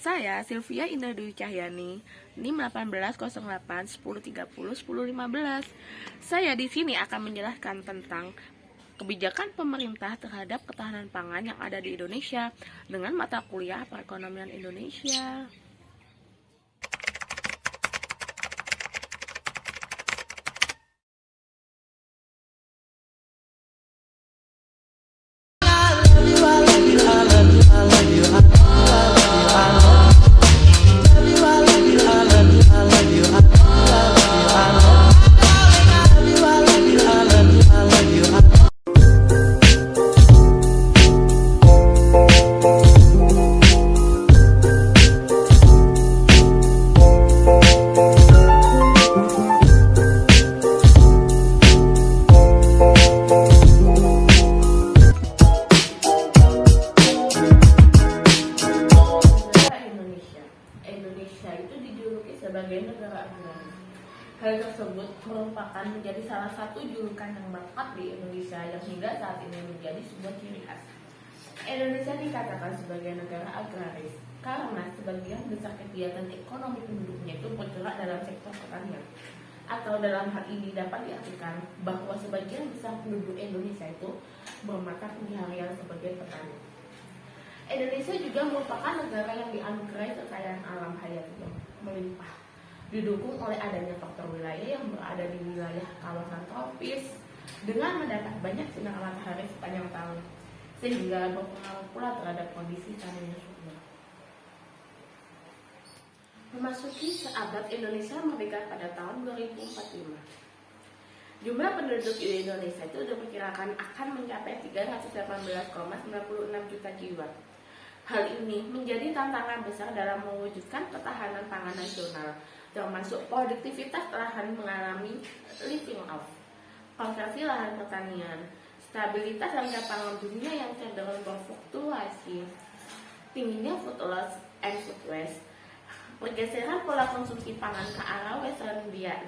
Saya Sylvia Indah Dwi Cahyani, NIM 1808 1030 1015. Saya di sini akan menjelaskan tentang kebijakan pemerintah terhadap ketahanan pangan yang ada di Indonesia dengan mata kuliah perekonomian Indonesia. Indonesia itu dijuluki sebagai negara agraris. Hal tersebut merupakan menjadi salah satu julukan yang melekat di Indonesia yang hingga saat ini menjadi sebuah ciri khas. Indonesia dikatakan sebagai negara agraris karena sebagian besar kegiatan ekonomi penduduknya itu bergerak dalam sektor pertanian. Atau dalam hal ini dapat diartikan bahwa sebagian besar penduduk Indonesia itu bermata pencaharian sebagai petani. Indonesia juga merupakan negara yang dianugerahi kekayaan alam hayati yang melimpah, didukung oleh adanya faktor wilayah yang berada di wilayah kawasan tropis dengan mendapat banyak sinar matahari sepanjang tahun, sehingga berpengaruh pula terhadap kondisi tanahnya subur. Memasuki seabad Indonesia merdeka pada tahun 2045. Jumlah penduduk di Indonesia itu diperkirakan akan mencapai 318,96 juta jiwa. Hal ini menjadi tantangan besar dalam mewujudkan ketahanan pangan nasional, termasuk produktivitas lahan mengalami living off, konversi lahan pertanian, stabilitas harga pangan dunia yang cenderung berfluktuasi, tingginya food loss and food waste, pergeseran pola konsumsi pangan ke arah western diet,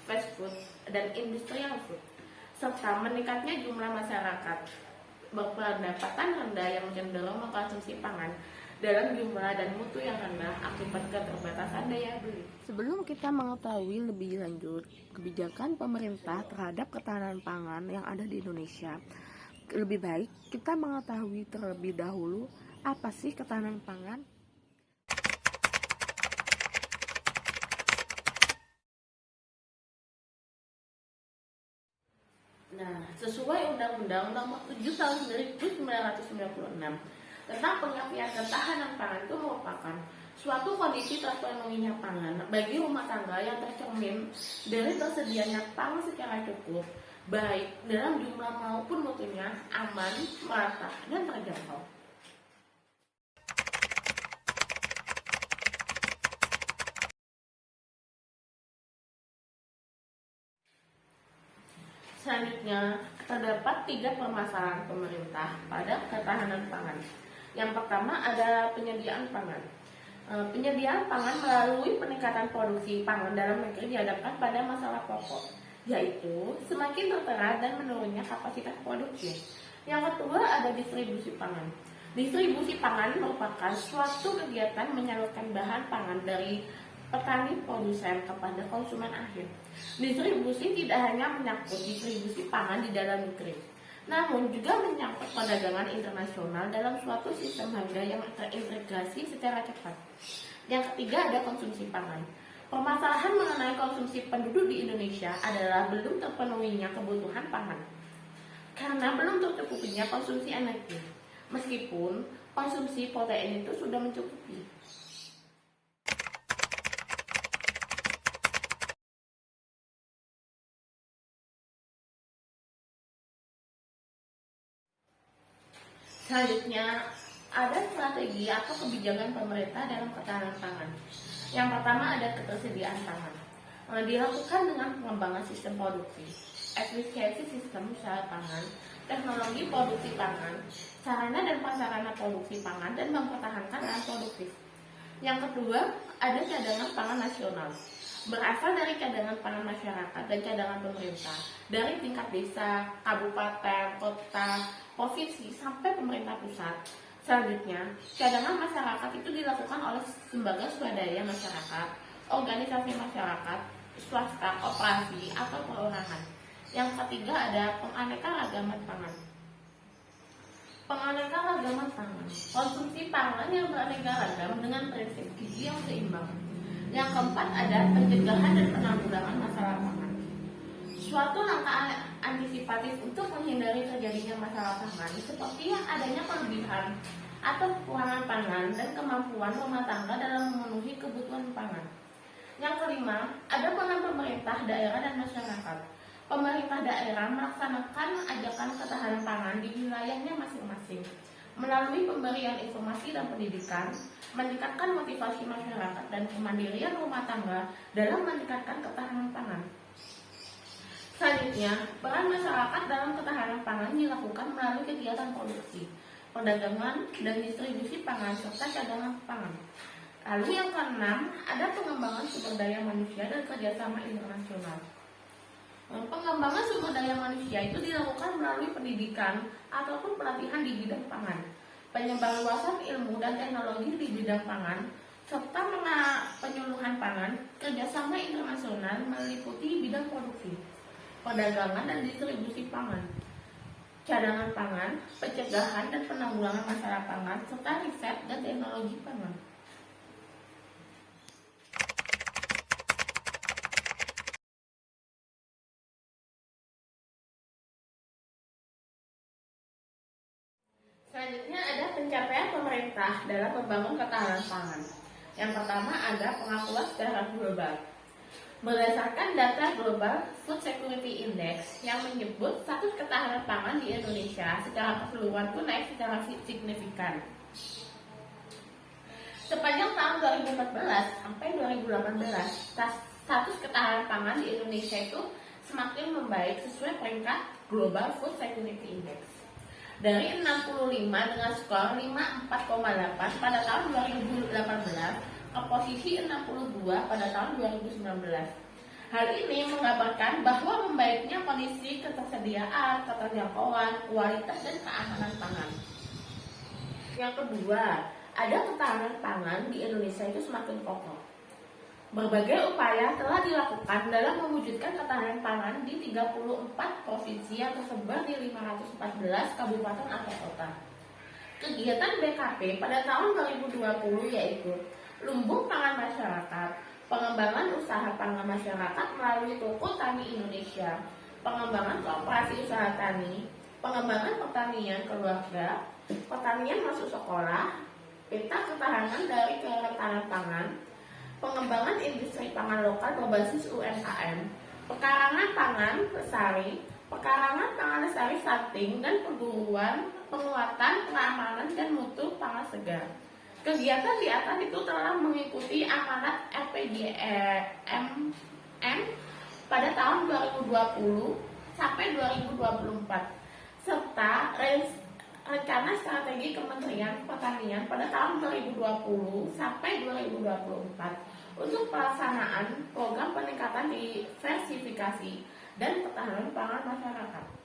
fast food, dan industrial food, serta meningkatnya jumlah masyarakat berpendapatan rendah yang cenderung mengkonsumsi pangan dalam jumlah dan mutu yang rendah akibat keterbatasan daya beli. Sebelum kita mengetahui lebih lanjut kebijakan pemerintah terhadap ketahanan pangan yang ada di Indonesia, lebih baik kita mengetahui terlebih dahulu apa sih ketahanan pangan. Nah, sesuai Undang-Undang Nomor 7 Tahun 1996 tentang pengertian ketahanan pangan itu merupakan suatu kondisi terpenuhinya pangan bagi rumah tangga yang tercermin dari tersedianya pangan secara cukup, baik dalam jumlah maupun mutunya, aman, merata, dan terjangkau. Selanjutnya, terdapat 3 permasalahan pemerintah pada ketahanan pangan. Yang pertama adalah penyediaan pangan. Penyediaan pangan melalui peningkatan produksi pangan dalam negeri dihadapkan pada masalah pokok, yaitu semakin tertera dan menurunnya kapasitas produksi. Yang kedua ada distribusi pangan. Distribusi pangan merupakan suatu kegiatan menyalurkan bahan pangan dari petani produsen kepada konsumen akhir. Distribusi tidak hanya menyangkut distribusi pangan di dalam negeri, namun juga menyangkut perdagangan internasional dalam suatu sistem harga yang terintegrasi secara cepat. Yang ketiga ada konsumsi pangan. Permasalahan mengenai konsumsi penduduk di Indonesia adalah belum terpenuhinya kebutuhan pangan karena belum tercukupinya konsumsi energi, meskipun konsumsi protein itu sudah mencukupi. Selanjutnya, ada strategi atau kebijakan pemerintah dalam ketahanan pangan. Yang pertama ada ketersediaan pangan. Dilakukan dengan pengembangan sistem produksi, efisiensi sistem usaha pangan, teknologi produksi pangan, sarana dan prasarana produksi pangan, dan mempertahankan lahan produktif. Yang kedua, ada cadangan pangan nasional. Berasal dari cadangan pangan masyarakat dan cadangan pemerintah dari tingkat desa, kabupaten, kota, provinsi sampai pemerintah pusat, Selanjutnya, cadangan masyarakat itu dilakukan oleh lembaga swadaya masyarakat, organisasi masyarakat, swasta, koperasi, atau perorangan. Yang ketiga ada penganekaragaman pangan. Penganekaragaman pangan, konsumsi pangan yang beraneka ragam dengan prinsip gizi yang seimbang. Yang keempat ada pencegahan dan penanggulangan masalah pangan. Suatu langkah antisipatif untuk menghindari terjadinya masalah pangan seperti yang adanya kelebihan atau kekurangan pangan dan kemampuan rumah tangga dalam memenuhi kebutuhan pangan. Yang kelima, ada peran pemerintah daerah dan masyarakat. Pemerintah daerah melaksanakan ajakan ketahanan pangan di wilayahnya masing-masing melalui pemberian informasi dan pendidikan, meningkatkan motivasi masyarakat dan kemandirian rumah tangga dalam meningkatkan ketahanan pangan. Selanjutnya, peran masyarakat dalam ketahanan pangan dilakukan melalui kegiatan produksi, perdagangan, dan distribusi pangan serta cadangan pangan. Lalu yang keenam, ada pengembangan sumber daya manusia dan kerjasama internasional. Pengembangan sumber daya manusia itu dilakukan melalui pendidikan ataupun pelatihan di bidang pangan, penyebarluasan ilmu dan teknologi di bidang pangan, serta penyuluhan pangan. Kerjasama internasional meliputi bidang produksi, perdagangan dan distribusi pangan, cadangan pangan, pencegahan dan penanggulangan masalah pangan, serta riset dan teknologi pangan. Selanjutnya ada pencapaian pemerintah dalam membangun ketahanan pangan. Yang pertama ada pengakuan secara global. Berdasarkan data Global Food Security Index yang menyebut status ketahanan pangan di Indonesia secara keseluruhan pun naik secara signifikan. Sepanjang tahun 2014 sampai 2018, status ketahanan pangan di Indonesia itu semakin membaik sesuai peringkat Global Food Security Index. Dari 65 dengan skor 54,8 pada tahun 2018 ke posisi 62 pada tahun 2019. Hal ini menggambarkan bahwa membaiknya kondisi ketersediaan, keterjangkauan, kualitas, dan keamanan pangan. Yang kedua, ada ketahanan pangan di Indonesia itu semakin kokoh. Berbagai upaya telah dilakukan dalam mewujudkan ketahanan pangan di 34 provinsi yang tersebar di 514 kabupaten atau kota. Kegiatan BKP pada tahun 2020 yaitu lumbung pangan masyarakat, pengembangan usaha pangan masyarakat melalui Toko Tani Indonesia, pengembangan koperasi usaha tani, pengembangan pertanian keluarga, pertanian masuk sekolah, peta ketahanan dari kerentanan pangan, pengembangan industri pangan lokal berbasis UMKM, pekarangan pangan lestari, pekarangan pangan lestari stunting, dan perburuan, penguatan keamanan dan mutu pangan segar. Kegiatan di atas itu telah mengikuti amanat RPJMN pada tahun 2020 sampai 2024 serta Rencana Strategi Kementerian Pertanian pada tahun 2020 sampai 2024 untuk pelaksanaan program peningkatan diversifikasi dan ketahanan pangan masyarakat.